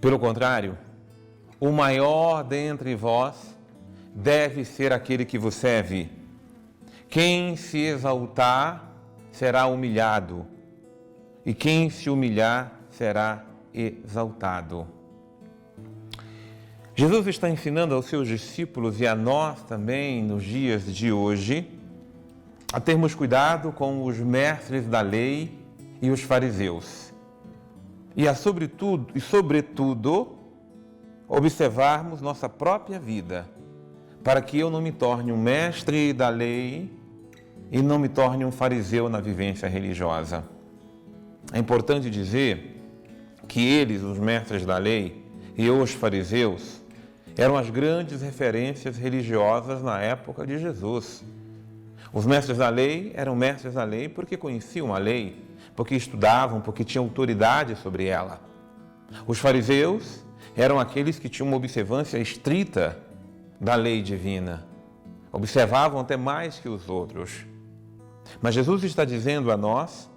Pelo contrário, o maior dentre vós deve ser aquele que vos serve. Quem se exaltar será humilhado, e quem se humilhar será exaltado. Jesus está ensinando aos seus discípulos e a nós também nos dias de hoje a termos cuidado com os mestres da lei e os fariseus. E sobretudo, observarmos nossa própria vida, para que eu não me torne um mestre da lei e não me torne um fariseu na vivência religiosa. É importante dizer que eles, os mestres da lei e os fariseus, eram as grandes referências religiosas na época de Jesus. Os mestres da lei eram mestres da lei porque conheciam a lei, porque estudavam, porque tinham autoridade sobre ela. Os fariseus eram aqueles que tinham uma observância estrita da lei divina. Observavam até mais que os outros. Mas Jesus está dizendo a nós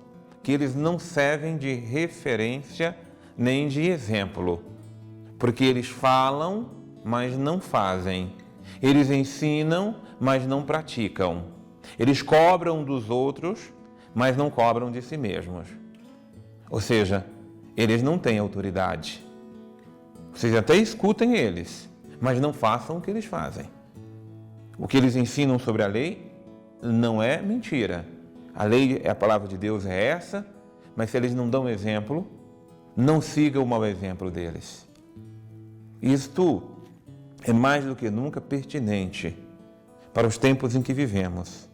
que eles não servem de referência nem de exemplo, porque eles falam, mas não fazem. Eles ensinam, mas não praticam. Eles cobram dos outros, mas não cobram de si mesmos. Ou seja, eles não têm autoridade. Vocês até escutem eles, mas não façam o que eles fazem. O que eles ensinam sobre a lei não é mentira. A lei, a palavra de Deus é essa, mas se eles não dão exemplo, não siga o mau exemplo deles. Isto é mais do que nunca pertinente para os tempos em que vivemos.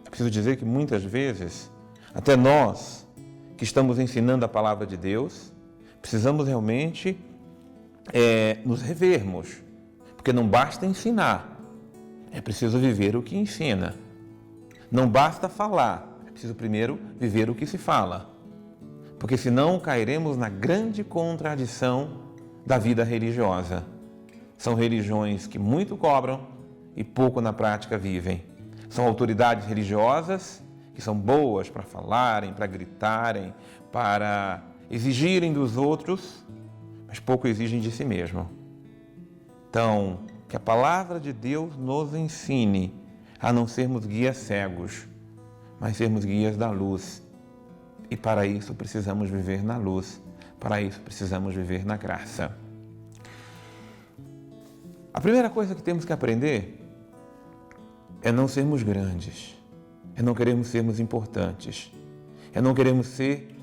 É preciso dizer que muitas vezes, até nós que estamos ensinando a palavra de Deus, precisamos realmente nos revermos, porque não basta ensinar, é preciso viver o que ensina. Não basta falar, é preciso primeiro viver o que se fala, porque senão cairemos na grande contradição da vida religiosa. São religiões que muito cobram e pouco na prática vivem. São autoridades religiosas que são boas para falarem, para gritarem, para exigirem dos outros, mas pouco exigem de si mesmo. Então, que a palavra de Deus nos ensine a não sermos guias cegos, mas sermos guias da luz. E para isso precisamos viver na luz, para isso precisamos viver na graça. A primeira coisa que temos que aprender é não sermos grandes, é não queremos sermos importantes, é não queremos ser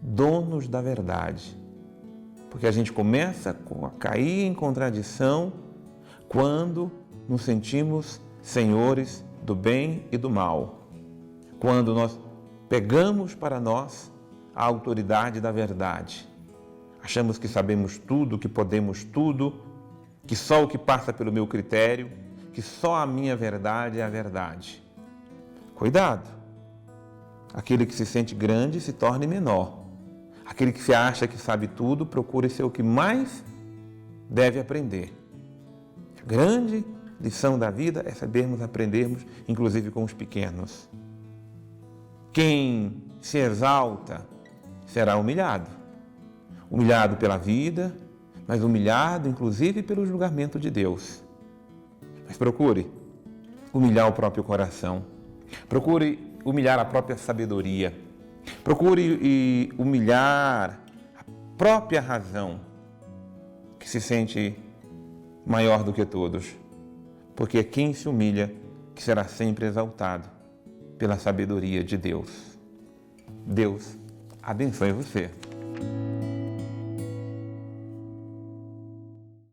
donos da verdade, porque a gente começa a cair em contradição quando nos sentimos senhores do bem e do mal, quando nós pegamos para nós a autoridade da verdade, achamos que sabemos tudo, que podemos tudo, que só o que passa pelo meu critério, que só a minha verdade é a verdade. Cuidado! Aquele que se sente grande se torne menor. Aquele que se acha que sabe tudo, procure ser o que mais deve aprender. A grande lição da vida é sabermos aprendermos, inclusive com os pequenos. Quem se exalta será humilhado. Humilhado pela vida, mas humilhado, inclusive, pelo julgamento de Deus. Mas procure humilhar o próprio coração. Procure humilhar a própria sabedoria. Procure humilhar a própria razão, que se sente maior do que todos. Porque é quem se humilha que será sempre exaltado pela sabedoria de Deus. Deus abençoe você.